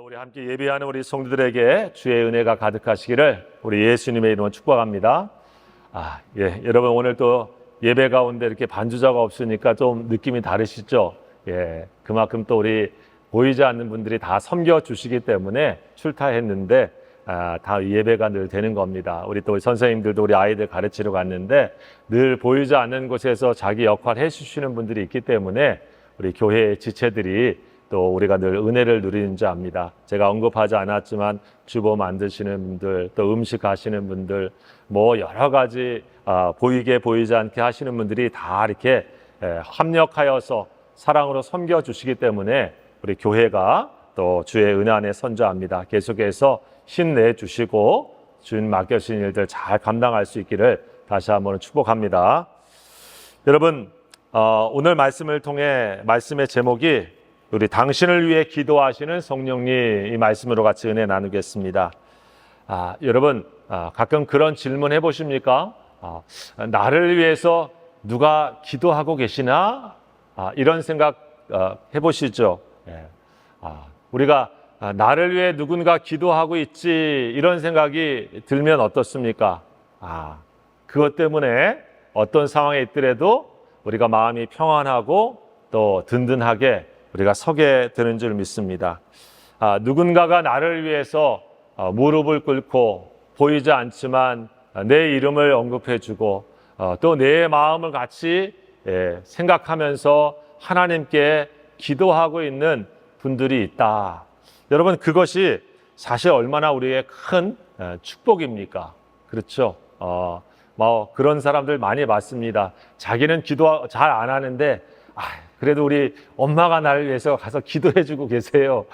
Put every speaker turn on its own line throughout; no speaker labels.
우리 함께 예배하는 우리 성도들에게 주의 은혜가 가득하시기를 우리 예수님의 이름으로 축복합니다. 여러분 오늘 또 예배 가운데 이렇게 반주자가 없으니까 좀 느낌이 다르시죠? 그만큼 또 우리 보이지 않는 분들이 다 섬겨주시기 때문에 출타했는데 다 예배가 늘 되는 겁니다. 우리 또 선생님들도 우리 아이들 가르치러 갔는데 늘 보이지 않는 곳에서 자기 역할 해주시는 분들이 있기 때문에 우리 교회의 지체들이 또 우리가 늘 은혜를 누리는 줄 압니다. 제가 언급하지 않았지만 주보 만드시는 분들, 또 음식 하시는 분들, 뭐 여러 가지 보이게 보이지 않게 하시는 분들이 다 이렇게 합력하여서 사랑으로 섬겨주시기 때문에 우리 교회가 또 주의 은혜 안에 선저합니다. 계속해서 힘내주시고 주님 맡겨주신 일들 잘 감당할 수 있기를 다시 한번 축복합니다. 여러분 오늘 말씀을 통해 말씀의 제목이 우리 당신을 위해 기도하시는 성령님, 이 말씀으로 같이 은혜 나누겠습니다. 여러분 가끔 그런 질문 해보십니까? 나를 위해서 누가 기도하고 계시나? 이런 생각 해보시죠. 우리가 나를 위해 누군가 기도하고 있지, 이런 생각이 들면 어떻습니까? 그것 때문에 어떤 상황에 있더라도 우리가 마음이 평안하고 또 든든하게 우리가 서게 되는 줄 믿습니다. 누군가가 나를 위해서 무릎을 꿇고 보이지 않지만 내 이름을 언급해주고 또 내 마음을 같이 생각하면서 하나님께 기도하고 있는 분들이 있다. 여러분 그것이 사실 얼마나 우리의 큰 축복입니까? 그렇죠? 그런 사람들 많이 봤습니다. 자기는 기도 잘 안 하는데 그래도 우리 엄마가 나를 위해서 가서 기도해주고 계세요.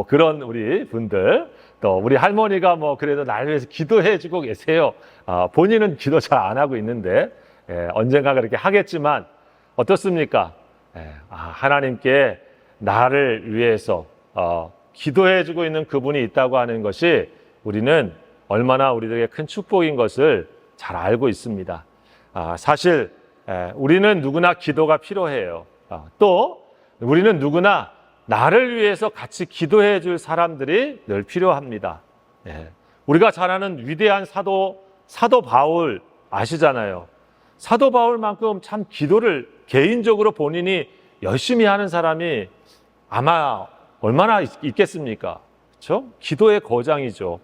그런 우리 분들, 또 우리 할머니가 그래도 나를 위해서 기도해주고 계세요. 본인은 기도 잘 안 하고 있는데 언젠가 그렇게 하겠지만 어떻습니까? 하나님께 나를 위해서 기도해주고 있는 그분이 있다고 하는 것이 우리는 얼마나 우리들에게 큰 축복인 것을 잘 알고 있습니다. 사실 우리는 누구나 기도가 필요해요. 또 우리는 누구나 나를 위해서 같이 기도해 줄 사람들이 늘 필요합니다. 우리가 잘 아는 위대한 사도 바울 아시잖아요. 사도 바울만큼 참 기도를 개인적으로 본인이 열심히 하는 사람이 아마 얼마나 있겠습니까? 그렇죠? 기도의 거장이죠.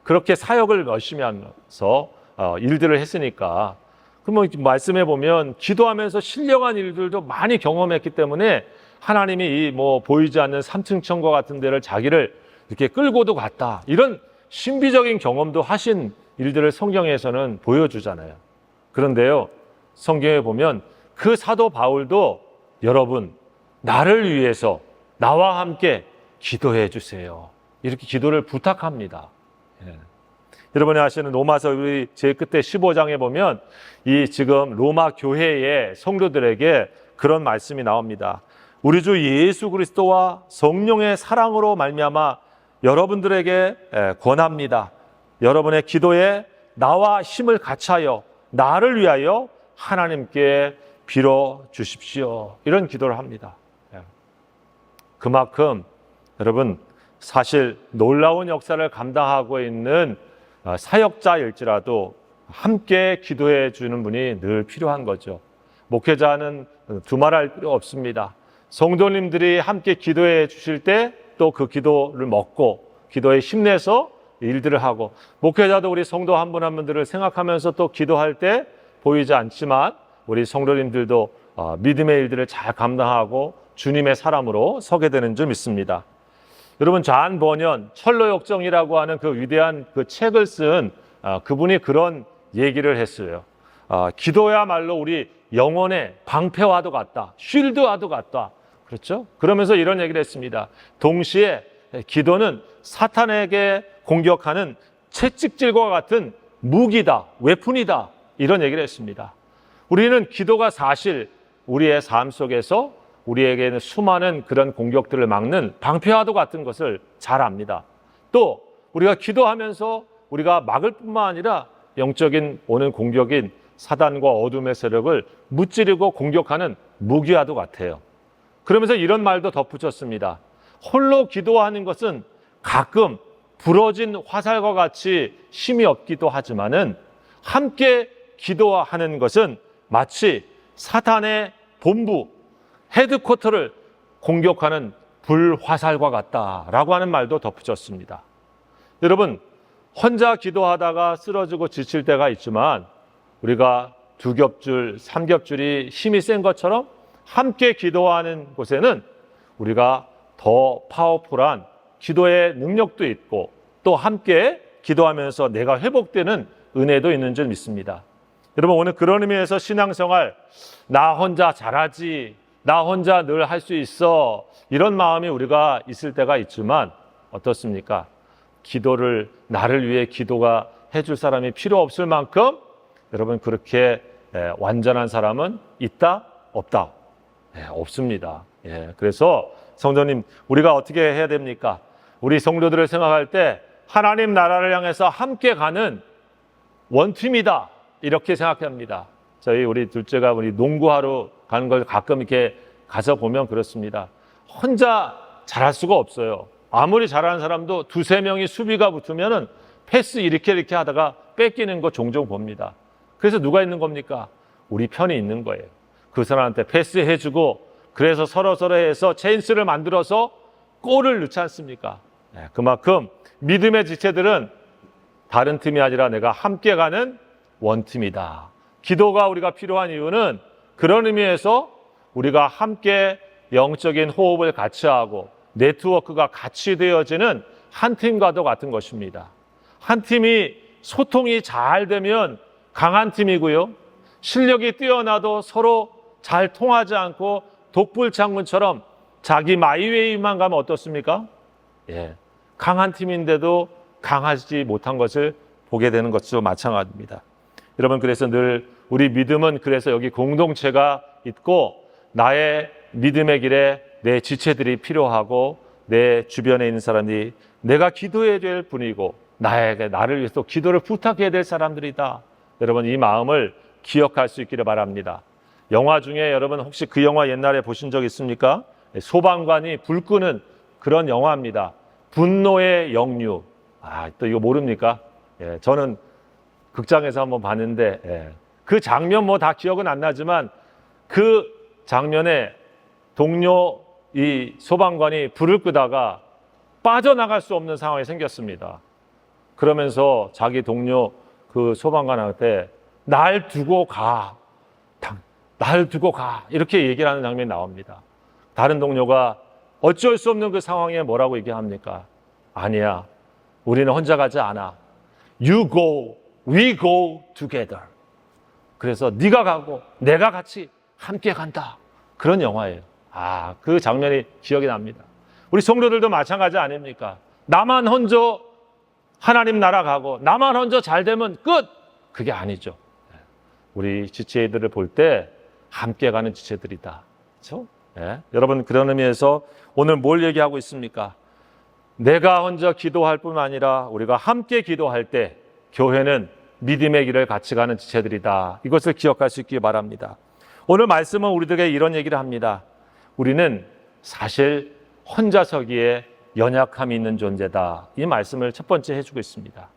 그렇게 사역을 열심히 하면서 일들을 했으니까. 그럼 말씀해 보면 기도하면서 신령한 일들도 많이 경험했기 때문에 하나님이 이 보이지 않는 3층 천국 같은 데를 자기를 이렇게 끌고도 갔다. 이런 신비적인 경험도 하신 일들을 성경에서는 보여주잖아요. 그런데요, 성경에 보면 그 사도 바울도 여러분, 나를 위해서 나와 함께 기도해 주세요. 이렇게 기도를 부탁합니다. 여러분이 아시는 로마서 우리 제일 끝에 15장에 보면 이 지금 로마 교회의 성도들에게 그런 말씀이 나옵니다. 우리 주 예수 그리스도와 성령의 사랑으로 말미암아 여러분들에게 권합니다. 여러분의 기도에 나와 힘을 같이하여 나를 위하여 하나님께 빌어 주십시오. 이런 기도를 합니다. 그만큼 여러분 사실 놀라운 역사를 감당하고 있는 사역자일지라도 함께 기도해 주는 분이 늘 필요한 거죠. 목회자는 두말할 필요 없습니다. 성도님들이 함께 기도해 주실 때 또 그 기도를 먹고 기도에 힘내서 일들을 하고, 목회자도 우리 성도 한 분 한 분들을 생각하면서 또 기도할 때 보이지 않지만 우리 성도님들도 믿음의 일들을 잘 감당하고 주님의 사람으로 서게 되는 줄 믿습니다. 여러분 잔 버년 철로역정이라고 하는 그 위대한 그 책을 쓴 그분이 그런 얘기를 했어요. 기도야말로 우리 영혼의 방패와도 같다. 쉴드와도 같다. 그렇죠? 그러면서 이런 얘기를 했습니다. 동시에 기도는 사탄에게 공격하는 채찍질과 같은 무기다, 웨폰이다. 이런 얘기를 했습니다. 우리는 기도가 사실 우리의 삶 속에서 우리에게는 수많은 그런 공격들을 막는 방패와도 같은 것을 잘 압니다. 또 우리가 기도하면서 우리가 막을 뿐만 아니라 영적인 오는 공격인 사단과 어둠의 세력을 무찌르고 공격하는 무기와도 같아요. 그러면서 이런 말도 덧붙였습니다. 홀로 기도하는 것은 가끔 부러진 화살과 같이 힘이 없기도 하지만은 함께 기도하는 것은 마치 사탄의 본부, 헤드쿼터를 공격하는 불화살과 같다라고 하는 말도 덧붙였습니다. 여러분, 혼자 기도하다가 쓰러지고 지칠 때가 있지만 우리가 두 겹줄, 삼 겹줄이 힘이 센 것처럼 함께 기도하는 곳에는 우리가 더 파워풀한 기도의 능력도 있고 또 함께 기도하면서 내가 회복되는 은혜도 있는 줄 믿습니다. 여러분, 오늘 그런 의미에서 신앙생활, 나 혼자 잘하지, 나 혼자 늘 할 수 있어, 이런 마음이 우리가 있을 때가 있지만 어떻습니까? 기도를, 나를 위해 기도가 해줄 사람이 필요 없을 만큼 여러분, 그렇게 완전한 사람은 있다? 없다? 없습니다. 그래서 성도님, 우리가 어떻게 해야 됩니까? 우리 성도들을 생각할 때 하나님 나라를 향해서 함께 가는 원팀이다, 이렇게 생각합니다. 우리 둘째가 우리 농구하러 가는 걸 가끔 이렇게 가서 보면 그렇습니다. 혼자 잘할 수가 없어요. 아무리 잘하는 사람도 두세 명이 수비가 붙으면은 패스 이렇게 하다가 뺏기는 거 종종 봅니다. 그래서 누가 있는 겁니까? 우리 편이 있는 거예요. 그 사람한테 패스해주고, 그래서 서로 해서 찬스를 만들어서 골을 넣지 않습니까? 그만큼 믿음의 지체들은 다른 팀이 아니라 내가 함께 가는 원팀이다. 기도가 우리가 필요한 이유는 그런 의미에서 우리가 함께 영적인 호흡을 같이 하고 네트워크가 같이 되어지는 한 팀과도 같은 것입니다. 한 팀이 소통이 잘 되면 강한 팀이고요. 실력이 뛰어나도 서로 잘 통하지 않고 독불장군처럼 자기 마이웨이만 가면 어떻습니까? 강한 팀인데도 강하지 못한 것을 보게 되는 것도 마찬가지입니다. 여러분, 그래서 늘 우리 믿음은 그래서 여기 공동체가 있고 나의 믿음의 길에 내 지체들이 필요하고 내 주변에 있는 사람들이 내가 기도해야 될 분이고 나를 위해서 기도를 부탁해야 될 사람들이다. 여러분, 이 마음을 기억할 수 있기를 바랍니다. 영화 중에 여러분 혹시 그 영화 옛날에 보신 적 있습니까? 소방관이 불 끄는 그런 영화입니다. 분노의 영유. 또 이거 모릅니까? 저는 극장에서 한번 봤는데 그 장면 뭐 다 기억은 안 나지만 그 장면에 동료 이 소방관이 불을 끄다가 빠져나갈 수 없는 상황이 생겼습니다. 그러면서 자기 동료 그 소방관한테 날 두고 가, 날 두고 가, 이렇게 얘기를 하는 장면이 나옵니다. 다른 동료가 어쩔 수 없는 그 상황에 뭐라고 얘기합니까? 아니야, 우리는 혼자 가지 않아. You go, we go together. 그래서 네가 가고 내가 같이 함께 간다. 그런 영화예요. 그 장면이 기억이 납니다. 우리 성도들도 마찬가지 아닙니까? 나만 혼자 하나님 나라 가고 나만 혼자 잘 되면 끝! 그게 아니죠. 우리 지체들을 볼 때 함께 가는 지체들이다. 그렇죠? 여러분, 그런 의미에서 오늘 뭘 얘기하고 있습니까? 내가 혼자 기도할 뿐 아니라 우리가 함께 기도할 때 교회는 믿음의 길을 같이 가는 지체들이다. 이것을 기억할 수 있기 바랍니다. 오늘 말씀은 우리들에게 이런 얘기를 합니다. 우리는 사실 혼자 서기에 연약함이 있는 존재다. 이 말씀을 첫 번째 해주고 있습니다.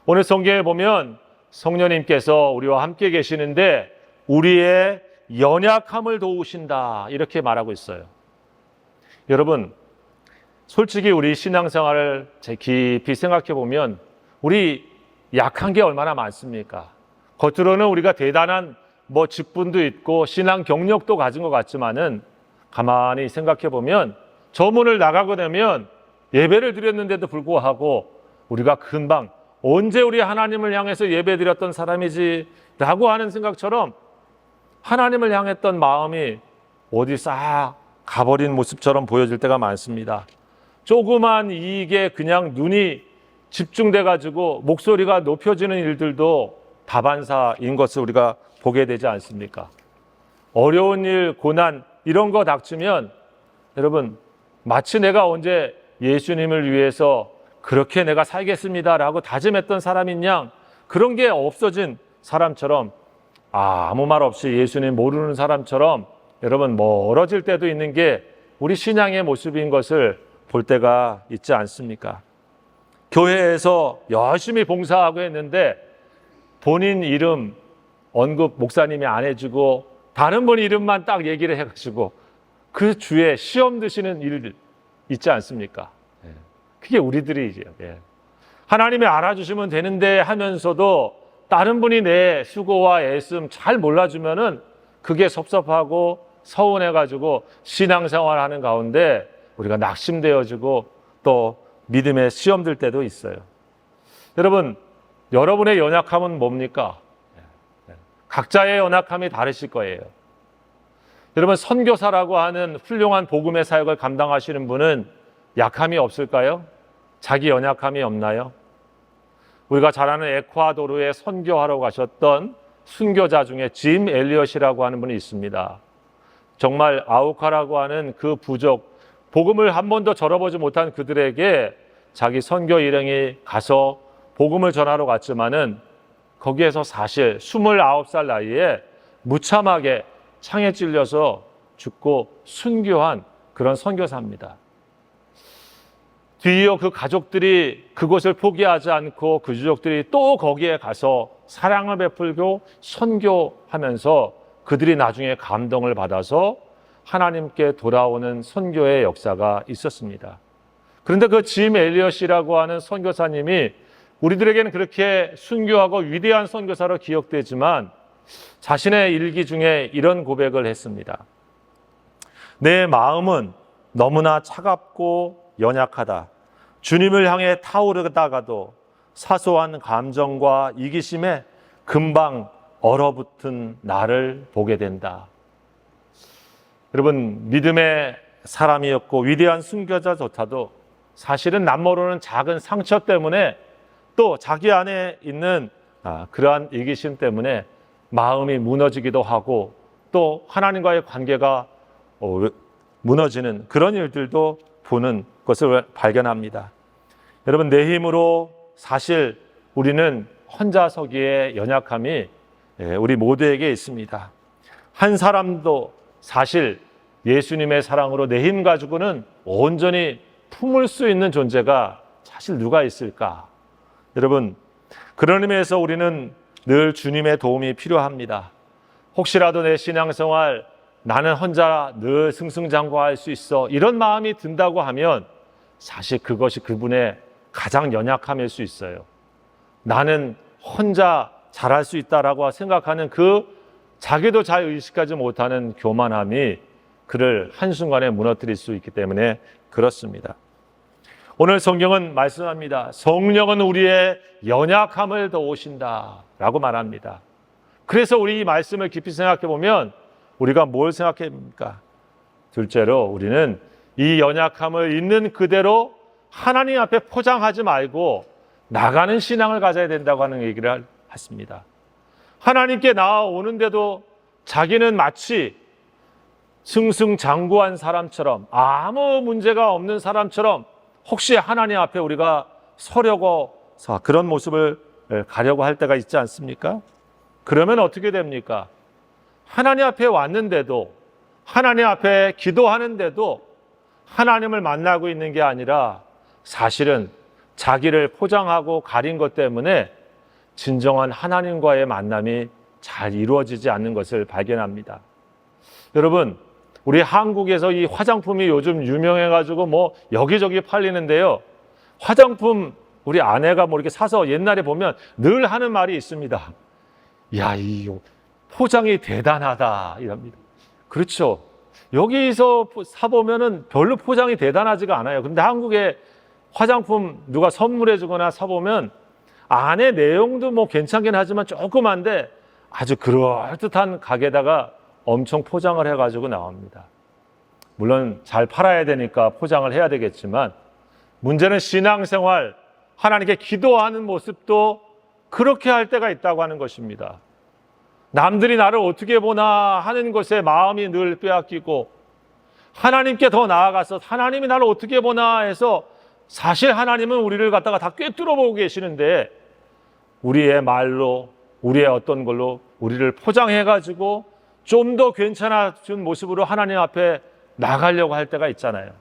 오늘 성경에 보면 성령님께서 우리와 함께 계시는데 우리의 연약함을 도우신다, 이렇게 말하고 있어요. 여러분, 솔직히 우리 신앙생활을 깊이 생각해 보면 우리 약한 게 얼마나 많습니까? 겉으로는 우리가 대단한 직분도 있고 신앙 경력도 가진 것 같지만은 가만히 생각해 보면 저 문을 나가고 되면 예배를 드렸는데도 불구하고 우리가 금방 언제 우리 하나님을 향해서 예배 드렸던 사람이지 라고 하는 생각처럼 하나님을 향했던 마음이 어디 싹 가버린 모습처럼 보여질 때가 많습니다. 조그만 이익에 그냥 눈이 집중돼 가지고 목소리가 높여지는 일들도 다반사인 것을 우리가 보게 되지 않습니까? 어려운 일, 고난 이런 거 닥치면 여러분, 마치 내가 언제 예수님을 위해서 그렇게 내가 살겠습니다라고 다짐했던 사람인 양 그런 게 없어진 사람처럼 아무 말 없이 예수님 모르는 사람처럼 여러분 멀어질 때도 있는 게 우리 신앙의 모습인 것을 볼 때가 있지 않습니까? 교회에서 열심히 봉사하고 했는데 본인 이름 언급 목사님이 안 해주고 다른 분 이름만 딱 얘기를 해가지고 그 주에 시험 드시는 일 있지 않습니까? 그게 우리들이죠. 하나님이 알아주시면 되는데 하면서도 다른 분이 내 수고와 애씀 잘 몰라주면은 그게 섭섭하고 서운해가지고 신앙생활하는 가운데 우리가 낙심되어지고 또 믿음에 시험 들 때도 있어요. 여러분, 여러분의 연약함은 뭡니까? 각자의 연약함이 다르실 거예요. 여러분, 선교사라고 하는 훌륭한 복음의 사역을 감당하시는 분은 약함이 없을까요? 자기 연약함이 없나요? 우리가 잘 아는 에콰도르에 선교하러 가셨던 순교자 중에 짐 엘리엇이라고 하는 분이 있습니다. 정말 아우카라고 하는 그 부족, 복음을 한 번도 전해보지 못한 그들에게 자기 선교 일행이 가서 복음을 전하러 갔지만은 거기에서 사실 29살 나이에 무참하게 창에 찔려서 죽고 순교한 그런 선교사입니다. 뒤이어 그 가족들이 그곳을 포기하지 않고 그 유족들이 또 거기에 가서 사랑을 베풀고 선교하면서 그들이 나중에 감동을 받아서 하나님께 돌아오는 선교의 역사가 있었습니다. 그런데 그 짐 엘리엇이라고 하는 선교사님이 우리들에게는 그렇게 순교하고 위대한 선교사로 기억되지만 자신의 일기 중에 이런 고백을 했습니다. 내 마음은 너무나 차갑고 연약하다. 주님을 향해 타오르다가도 사소한 감정과 이기심에 금방 얼어붙은 나를 보게 된다. 여러분, 믿음의 사람이었고 위대한 순교자조차도 사실은 남모르는 작은 상처 때문에 또 자기 안에 있는 그러한 이기심 때문에 마음이 무너지기도 하고 또 하나님과의 관계가 무너지는 그런 일들도 보는 것을 발견합니다. 여러분, 내 힘으로 사실 우리는 혼자 서기에 연약함이 우리 모두에게 있습니다. 한 사람도 사실 예수님의 사랑으로 내 힘 가지고는 온전히 품을 수 있는 존재가 사실 누가 있을까? 여러분, 그런 의미에서 우리는 늘 주님의 도움이 필요합니다. 혹시라도 내 신앙생활 나는 혼자 늘 승승장구할 수 있어 이런 마음이 든다고 하면 사실 그것이 그분의 가장 연약함일 수 있어요. 나는 혼자 잘할 수 있다라고 생각하는 그 자기도 잘 의식하지 못하는 교만함이 그를 한순간에 무너뜨릴 수 있기 때문에 그렇습니다. 오늘 성경은 말씀합니다. 성령은 우리의 연약함을 도우신다 라고 말합니다. 그래서 우리 이 말씀을 깊이 생각해 보면 우리가 뭘 생각해야 합니까? 둘째로 우리는 이 연약함을 있는 그대로 하나님 앞에 포장하지 말고 나가는 신앙을 가져야 된다고 하는 얘기를 했습니다. 하나님께 나아오는데도 자기는 마치 승승장구한 사람처럼 아무 문제가 없는 사람처럼 혹시 하나님 앞에 우리가 서려고 그런 모습을 가려고 할 때가 있지 않습니까? 그러면 어떻게 됩니까? 하나님 앞에 왔는데도 하나님 앞에 기도하는데도 하나님을 만나고 있는 게 아니라 사실은 자기를 포장하고 가린 것 때문에 진정한 하나님과의 만남이 잘 이루어지지 않는 것을 발견합니다. 여러분, 우리 한국에서 이 화장품이 요즘 유명해가지고 뭐 여기저기 팔리는데요. 화장품 우리 아내가 뭐 이렇게 사서 옛날에 보면 늘 하는 말이 있습니다. 야, 이 포장이 대단하다 이럽니다. 그렇죠. 여기서 사보면은 별로 포장이 대단하지가 않아요. 근데 한국에 화장품 누가 선물해 주거나 사보면 안에 내용도 뭐 괜찮긴 하지만 조그만데 아주 그럴듯한 가게다가 엄청 포장을 해가지고 나옵니다. 물론 잘 팔아야 되니까 포장을 해야 되겠지만 문제는 신앙생활, 하나님께 기도하는 모습도 그렇게 할 때가 있다고 하는 것입니다. 남들이 나를 어떻게 보나 하는 것에 마음이 늘 빼앗기고 하나님께 더 나아가서 하나님이 나를 어떻게 보나 해서 사실 하나님은 우리를 갖다가 다 꿰뚫어 보고 계시는데 우리의 말로 우리의 어떤 걸로 우리를 포장해가지고 좀 더 괜찮아진 모습으로 하나님 앞에 나가려고 할 때가 있잖아요.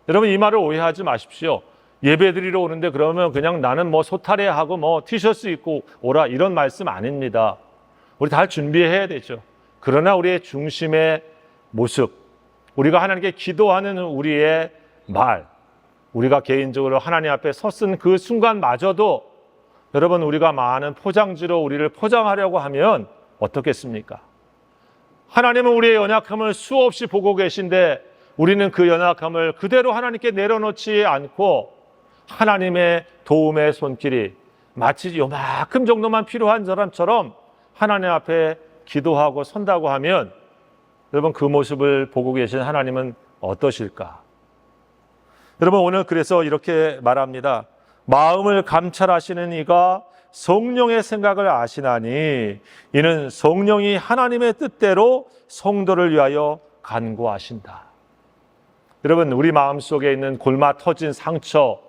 여러분 이 말을 오해하지 마십시오. 예배드리러 오는데 그러면 그냥 나는 뭐 소타리하고 뭐 티셔츠 입고 오라 이런 말씀 아닙니다. 우리 다 준비해야 되죠. 그러나 우리의 중심의 모습, 우리가 하나님께 기도하는 우리의 말, 우리가 개인적으로 하나님 앞에 섰은 그 순간마저도 여러분 우리가 많은 포장지로 우리를 포장하려고 하면 어떻겠습니까? 하나님은 우리의 연약함을 수없이 보고 계신데 우리는 그 연약함을 그대로 하나님께 내려놓지 않고 하나님의 도움의 손길이 마치 요만큼 정도만 필요한 사람처럼 하나님 앞에 기도하고 선다고 하면 여러분 그 모습을 보고 계신 하나님은 어떠실까? 여러분 오늘 그래서 이렇게 말합니다. 마음을 감찰하시는 이가 성령의 생각을 아시나니 이는 성령이 하나님의 뜻대로 성도를 위하여 간구하신다. 여러분 우리 마음속에 있는 골마 터진 상처,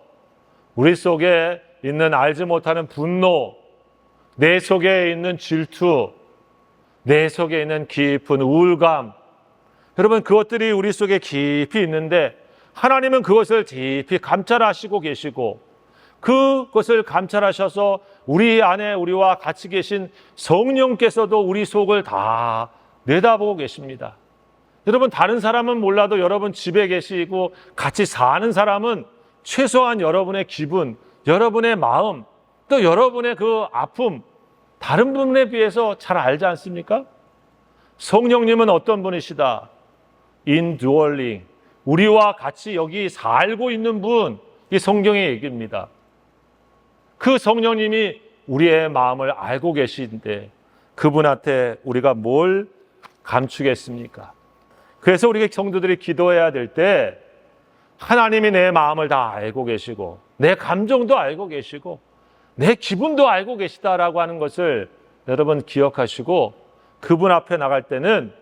우리 속에 있는 알지 못하는 분노, 내 속에 있는 질투, 내 속에 있는 깊은 우울감, 여러분 그것들이 우리 속에 깊이 있는데 하나님은 그것을 깊이 감찰하시고 계시고 그것을 감찰하셔서 우리 안에 우리와 같이 계신 성령께서도 우리 속을 다 내다보고 계십니다. 여러분 다른 사람은 몰라도 여러분 집에 계시고 같이 사는 사람은 최소한 여러분의 기분, 여러분의 마음, 또 여러분의 그 아픔 다른 분에 비해서 잘 알지 않습니까? 성령님은 어떤 분이시다? indwelling, 우리와 같이 여기 살고 있는 분, 이 성경의 얘기입니다. 그 성령님이 우리의 마음을 알고 계신데 그분한테 우리가 뭘 감추겠습니까? 그래서 우리 성도들이 기도해야 될 때 하나님이 내 마음을 다 알고 계시고 내 감정도 알고 계시고 내 기분도 알고 계시다라고 하는 것을 여러분 기억하시고 그분 앞에 나갈 때는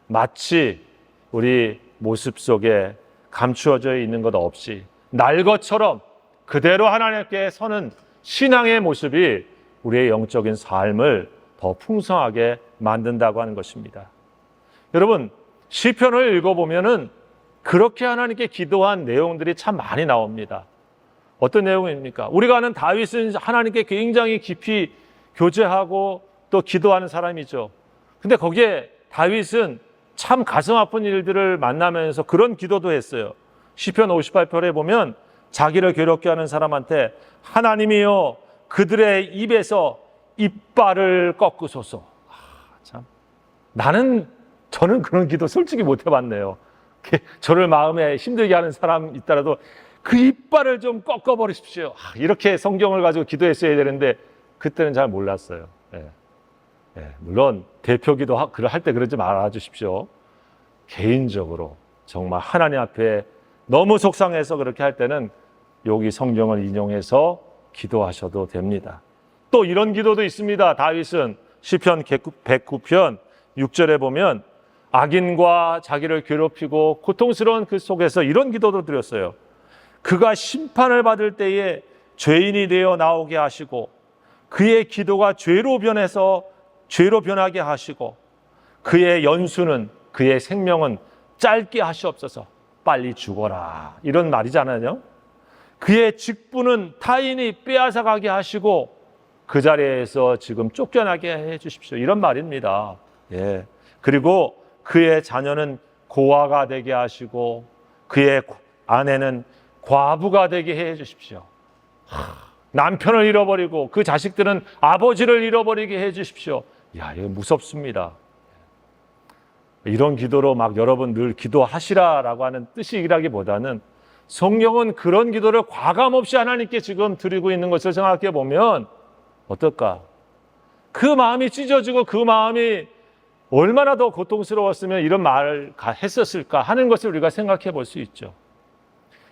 마치 우리 모습 속에 감추어져 있는 것 없이 날 것처럼 그대로 하나님께 서는 신앙의 모습이 우리의 영적인 삶을 더 풍성하게 만든다고 하는 것입니다. 여러분 시편을 읽어보면은 그렇게 하나님께 기도한 내용들이 참 많이 나옵니다. 어떤 내용입니까? 우리가 아는 다윗은 하나님께 굉장히 깊이 교제하고 또 기도하는 사람이죠. 근데 거기에 다윗은 참 가슴 아픈 일들을 만나면서 그런 기도도 했어요. 시편 58편에 보면 자기를 괴롭게 하는 사람한테 하나님이여 그들의 입에서 이빨을 꺾으소서. 참 저는 그런 기도 솔직히 못 해봤네요. 저를 마음에 힘들게 하는 사람 있더라도 그 이빨을 좀 꺾어버리십시오. 이렇게 성경을 가지고 기도했어야 되는데 그때는 잘 몰랐어요. 물론 대표기도 할 때 그러지 말아주십시오. 개인적으로 정말 하나님 앞에 너무 속상해서 그렇게 할 때는 여기 성경을 인용해서 기도하셔도 됩니다. 또 이런 기도도 있습니다. 다윗은 시편 109편 6절에 보면 악인과 자기를 괴롭히고 고통스러운 그 속에서 이런 기도도 드렸어요. 그가 심판을 받을 때에 죄인이 되어 나오게 하시고 그의 기도가 죄로 변하게 하시고 그의 연수는 그의 생명은 짧게 하시옵소서. 빨리 죽어라. 이런 말이잖아요. 그의 직분은 타인이 빼앗아가게 하시고 그 자리에서 지금 쫓겨나게 해 주십시오. 이런 말입니다. 그리고 그의 자녀는 고아가 되게 하시고 그의 아내는 과부가 되게 해 주십시오. 남편을 잃어버리고 그 자식들은 아버지를 잃어버리게 해 주십시오. 이거 무섭습니다. 이런 기도로 막 여러분 늘 기도하시라라고 하는 뜻이라기보다는 성경은 그런 기도를 과감없이 하나님께 지금 드리고 있는 것을 생각해 보면 어떨까? 그 마음이 찢어지고 그 마음이 얼마나 더 고통스러웠으면 이런 말을 했었을까 하는 것을 우리가 생각해 볼 수 있죠.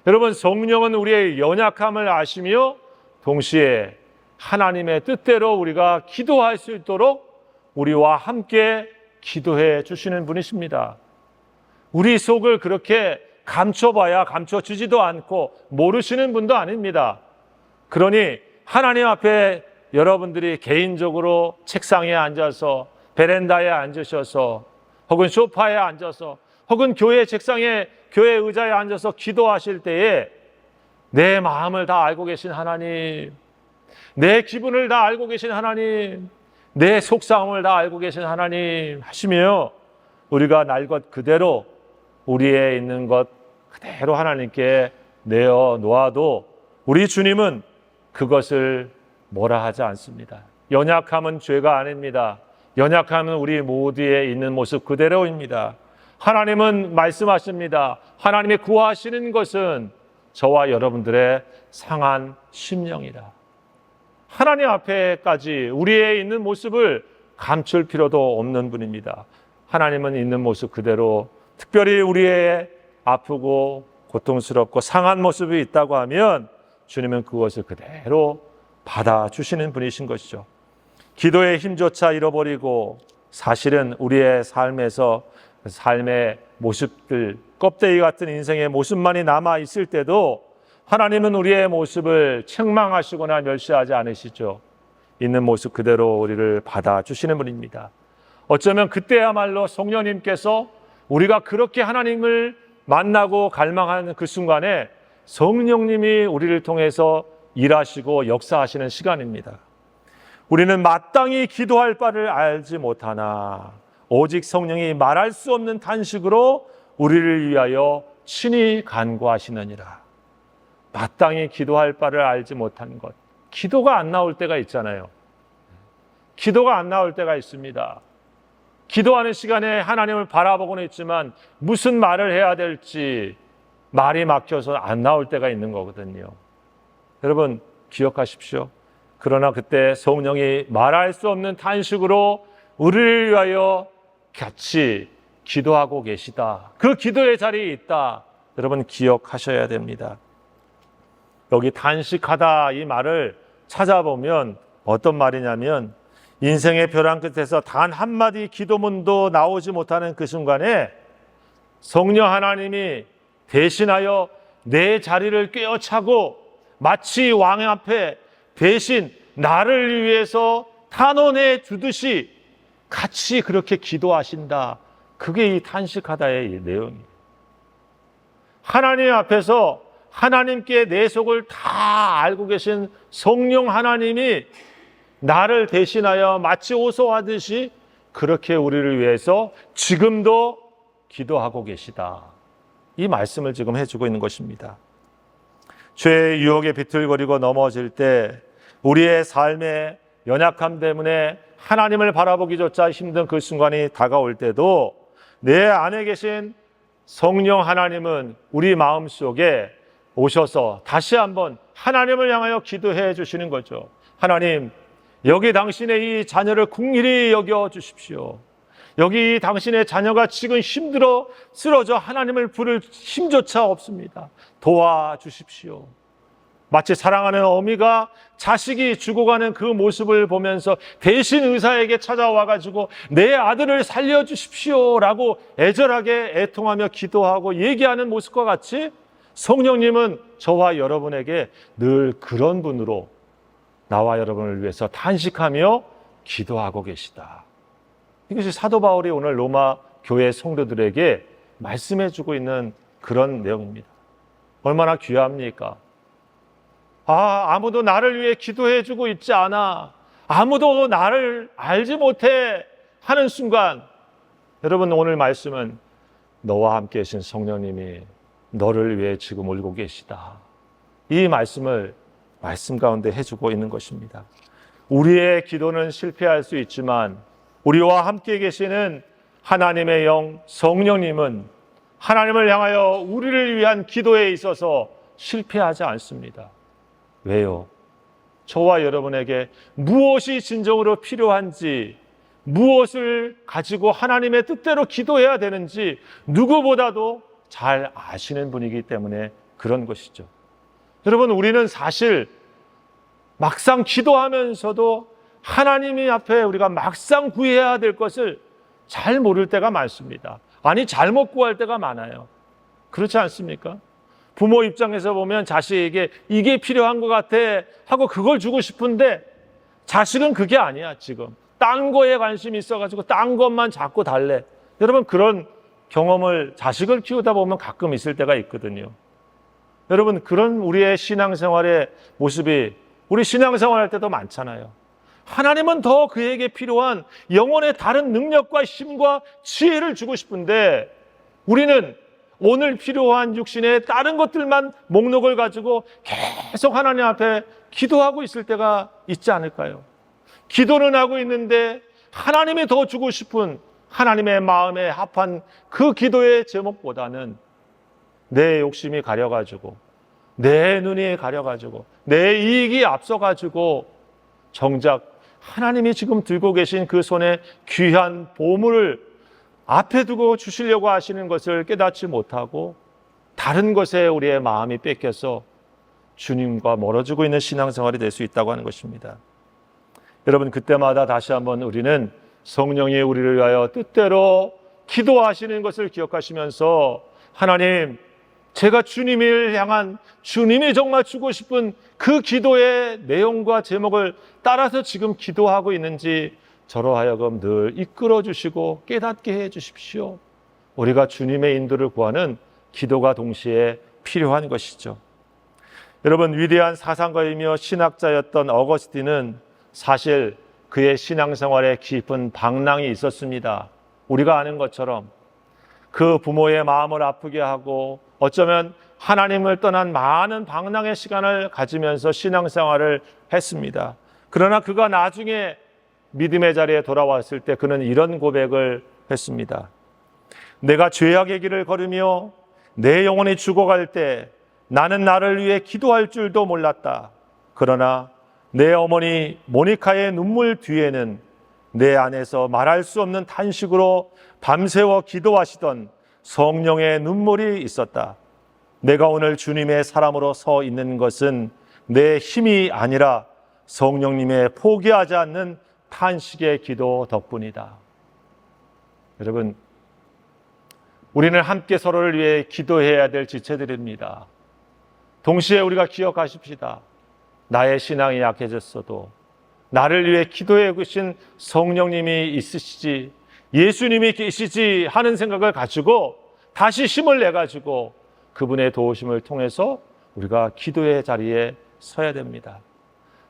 여러분 성령은 우리의 연약함을 아시며 동시에 하나님의 뜻대로 우리가 기도할 수 있도록 우리와 함께 기도해 주시는 분이십니다. 우리 속을 그렇게 감춰봐야 감춰주지도 않고 모르시는 분도 아닙니다. 그러니 하나님 앞에 여러분들이 개인적으로 책상에 앉아서 베란다에 앉으셔서 혹은 소파에 앉아서 혹은 교회 책상에, 교회 의자에 앉아서 기도하실 때에 내 마음을 다 알고 계신 하나님, 내 기분을 다 알고 계신 하나님, 내 속상함을 다 알고 계신 하나님 하시며 우리가 날 것 그대로, 우리에 있는 것 그대로 하나님께 내어 놓아도 우리 주님은 그것을 뭐라 하지 않습니다. 연약함은 죄가 아닙니다. 연약함은 우리 모두에 있는 모습 그대로입니다. 하나님은 말씀하십니다. 하나님이 구하시는 것은 저와 여러분들의 상한 심령이다. 하나님 앞에까지 우리의 있는 모습을 감출 필요도 없는 분입니다. 하나님은 있는 모습 그대로, 특별히 우리의 아프고 고통스럽고 상한 모습이 있다고 하면 주님은 그것을 그대로 받아주시는 분이신 것이죠. 기도의 힘조차 잃어버리고 사실은 우리의 삶에서 삶의 모습들, 껍데기 같은 인생의 모습만이 남아 있을 때도 하나님은 우리의 모습을 책망하시거나 멸시하지 않으시죠. 있는 모습 그대로 우리를 받아주시는 분입니다. 어쩌면 그때야말로 성령님께서 우리가 그렇게 하나님을 만나고 갈망하는 그 순간에 성령님이 우리를 통해서 일하시고 역사하시는 시간입니다. 우리는 마땅히 기도할 바를 알지 못하나 오직 성령이 말할 수 없는 탄식으로 우리를 위하여 친히 간구하시느니라. 마땅히 기도할 바를 알지 못한 것. 기도가 안 나올 때가 있잖아요. 기도가 안 나올 때가 있습니다. 기도하는 시간에 하나님을 바라보고는 있지만 무슨 말을 해야 될지 말이 막혀서 안 나올 때가 있는 거거든요. 여러분 기억하십시오. 그러나 그때 성령이 말할 수 없는 탄식으로 우리를 위하여 같이 기도하고 계시다. 그 기도의 자리에 있다. 여러분 기억하셔야 됩니다. 여기 탄식하다 이 말을 찾아보면 어떤 말이냐면 인생의 벼랑 끝에서 단 한마디 기도문도 나오지 못하는 그 순간에 성령 하나님이 대신하여 내 자리를 꿰어차고 마치 왕 앞에 대신 나를 위해서 탄원해 주듯이 같이 그렇게 기도하신다. 그게 이 탄식하다의 내용이에요. 하나님 앞에서 하나님께 내 속을 다 알고 계신 성령 하나님이 나를 대신하여 마치 호소하듯이 그렇게 우리를 위해서 지금도 기도하고 계시다. 이 말씀을 지금 해주고 있는 것입니다. 죄의 유혹에 비틀거리고 넘어질 때 우리의 삶의 연약함 때문에 하나님을 바라보기조차 힘든 그 순간이 다가올 때도 내 안에 계신 성령 하나님은 우리 마음속에 오셔서 다시 한번 하나님을 향하여 기도해 주시는 거죠. 하나님, 여기 당신의 이 자녀를 긍휼히 여겨 주십시오. 여기 당신의 자녀가 지금 힘들어 쓰러져 하나님을 부를 힘조차 없습니다. 도와주십시오. 마치 사랑하는 어미가 자식이 죽어가는 그 모습을 보면서 대신 의사에게 찾아와가지고 내 아들을 살려주십시오 라고 애절하게 애통하며 기도하고 얘기하는 모습과 같이 성령님은 저와 여러분에게 늘 그런 분으로 나와 여러분을 위해서 탄식하며 기도하고 계시다. 이것이 사도 바울이 오늘 로마 교회 성도들에게 말씀해주고 있는 그런 내용입니다. 얼마나 귀합니까? 아무도 나를 위해 기도해주고 있지 않아. 아무도 나를 알지 못해 하는 순간, 여러분 오늘 말씀은 너와 함께 계신 성령님이 너를 위해 지금 울고 계시다. 이 말씀을 말씀 가운데 해주고 있는 것입니다. 우리의 기도는 실패할 수 있지만 우리와 함께 계시는 하나님의 영 성령님은 하나님을 향하여 우리를 위한 기도에 있어서 실패하지 않습니다. 왜요? 저와 여러분에게 무엇이 진정으로 필요한지, 무엇을 가지고 하나님의 뜻대로 기도해야 되는지 누구보다도 잘 아시는 분이기 때문에 그런 것이죠. 여러분, 우리는 사실 막상 기도하면서도 하나님이 앞에 우리가 막상 구해야 될 것을 잘 모를 때가 많습니다. 아니, 잘못 구할 때가 많아요. 그렇지 않습니까? 부모 입장에서 보면 자식에게 이게 필요한 것 같아 하고 그걸 주고 싶은데 자식은 그게 아니야. 지금 딴 거에 관심이 있어가지고 딴 것만 자꾸 달래. 여러분, 그런 경험을 자식을 키우다 보면 가끔 있을 때가 있거든요. 여러분, 그런 우리의 신앙생활의 모습이 우리 신앙생활할 때도 많잖아요. 하나님은 더 그에게 필요한 영혼의 다른 능력과 힘과 지혜를 주고 싶은데 우리는 오늘 필요한 육신의 다른 것들만 목록을 가지고 계속 하나님 앞에 기도하고 있을 때가 있지 않을까요? 기도는 하고 있는데 하나님이 더 주고 싶은 하나님의 마음에 합한 그 기도의 제목보다는 내 욕심이 가려가지고 내 눈이 가려가지고 내 이익이 앞서가지고 정작 하나님이 지금 들고 계신 그 손에 귀한 보물을 앞에 두고 주시려고 하시는 것을 깨닫지 못하고 다른 것에 우리의 마음이 뺏겨서 주님과 멀어지고 있는 신앙생활이 될 수 있다고 하는 것입니다. 여러분, 그때마다 다시 한번 우리는 성령이 우리를 위하여 뜻대로 기도하시는 것을 기억하시면서 하나님, 제가 주님을 향한 주님이 정말 주고 싶은 그 기도의 내용과 제목을 따라서 지금 기도하고 있는지 저로 하여금 늘 이끌어 주시고 깨닫게 해 주십시오. 우리가 주님의 인도를 구하는 기도가 동시에 필요한 것이죠. 여러분, 위대한 사상가이며 신학자였던 어거스틴은 사실 그의 신앙생활에 깊은 방랑이 있었습니다. 우리가 아는 것처럼 그 부모의 마음을 아프게 하고 어쩌면 하나님을 떠난 많은 방랑의 시간을 가지면서 신앙생활을 했습니다. 그러나 그가 나중에 믿음의 자리에 돌아왔을 때 그는 이런 고백을 했습니다. 내가 죄악의 길을 걸으며 내 영혼이 죽어갈 때 나는 나를 위해 기도할 줄도 몰랐다. 그러나 내 어머니 모니카의 눈물 뒤에는 내 안에서 말할 수 없는 탄식으로 밤새워 기도하시던 성령의 눈물이 있었다. 내가 오늘 주님의 사람으로 서 있는 것은 내 힘이 아니라 성령님의 포기하지 않는 탄식의 기도 덕분이다. 여러분, 우리는 함께 서로를 위해 기도해야 될 지체들입니다. 동시에 우리가 기억하십시다. 나의 신앙이 약해졌어도 나를 위해 기도해 주신 성령님이 있으시지, 예수님이 계시지 하는 생각을 가지고 다시 힘을 내가지고 그분의 도우심을 통해서 우리가 기도의 자리에 서야 됩니다.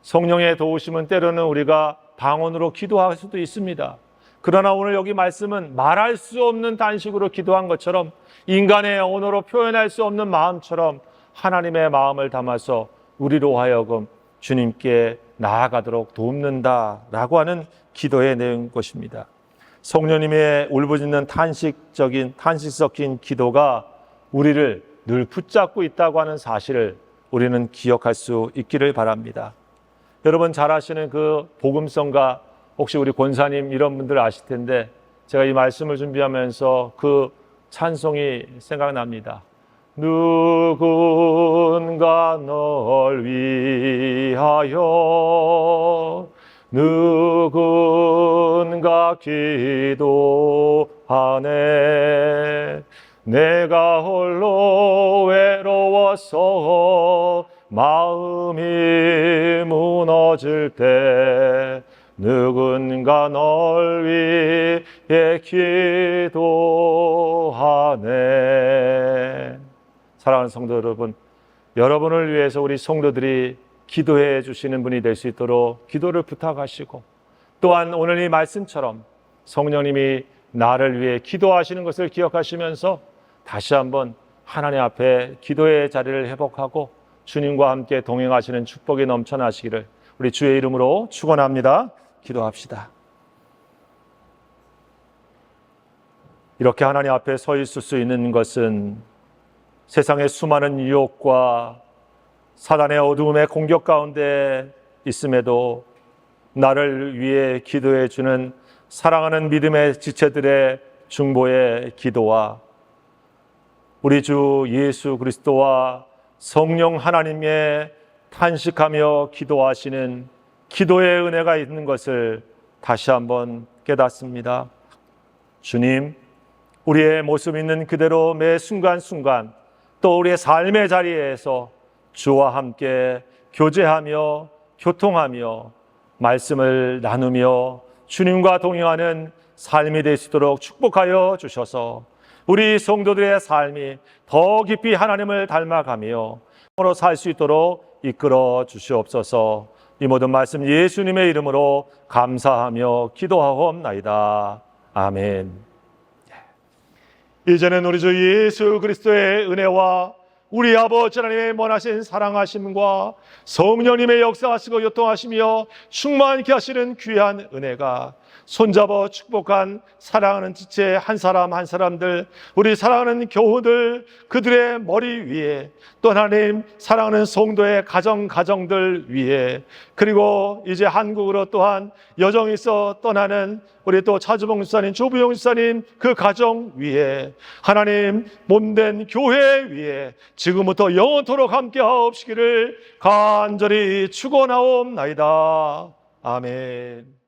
성령의 도우심은 때로는 우리가 방언으로 기도할 수도 있습니다. 그러나 오늘 여기 말씀은 말할 수 없는 단식으로 기도한 것처럼 인간의 언어로 표현할 수 없는 마음처럼 하나님의 마음을 담아서 우리로 하여금 주님께 나아가도록 돕는다라고 하는 기도의 내용 것입니다. 성령님의 울부짖는 탄식 섞인 기도가 우리를 늘 붙잡고 있다고 하는 사실을 우리는 기억할 수 있기를 바랍니다. 여러분 잘 아시는 그 복음성가, 혹시 우리 권사님 이런 분들 아실 텐데 제가 이 말씀을 준비하면서 그 찬송이 생각납니다. 누군가 널 위하여 누군가 기도하네. 내가 홀로 외로워서 마음이 무너질 때 누군가 널 위해 기도하네. 사랑하는 성도 여러분, 여러분을 위해서 우리 성도들이 기도해 주시는 분이 될 수 있도록 기도를 부탁하시고, 또한 오늘 이 말씀처럼 성령님이 나를 위해 기도하시는 것을 기억하시면서 다시 한번 하나님 앞에 기도의 자리를 회복하고 주님과 함께 동행하시는 축복이 넘쳐나시기를 우리 주의 이름으로 축원합니다. 기도합시다. 이렇게 하나님 앞에 서 있을 수 있는 것은 세상의 수많은 유혹과 사단의 어두움의 공격 가운데 있음에도 나를 위해 기도해 주는 사랑하는 믿음의 지체들의 중보의 기도와 우리 주 예수 그리스도와 성령 하나님의 탄식하며 기도하시는 기도의 은혜가 있는 것을 다시 한번 깨닫습니다. 주님, 우리의 모습 있는 그대로 매 순간순간 또 우리의 삶의 자리에서 주와 함께 교제하며 교통하며 말씀을 나누며 주님과 동행하는 삶이 될 수 있도록 축복하여 주셔서 우리 성도들의 삶이 더 깊이 하나님을 닮아가며 서로 살 수 있도록 이끌어 주시옵소서. 이 모든 말씀 예수님의 이름으로 감사하며 기도하옵나이다. 아멘. 이제는 우리 주 예수 그리스도의 은혜와 우리 아버지 하나님의 원하신 사랑하심과 성령님의 역사하시고 요통하시며 충만케 하시는 귀한 은혜가 손잡아 축복한 사랑하는 지체 한 사람 한 사람들, 우리 사랑하는 교우들, 그들의 머리 위에, 또 하나님 사랑하는 성도의 가정들 위에, 그리고 이제 한국으로 또한 여정이 있어 떠나는 우리 또 차주봉 집사님, 조부용 집사님 그 가정 위에, 하나님 몸된 교회 위에 지금부터 영원토록 함께 하옵시기를 간절히 축원하옵나이다. 아멘.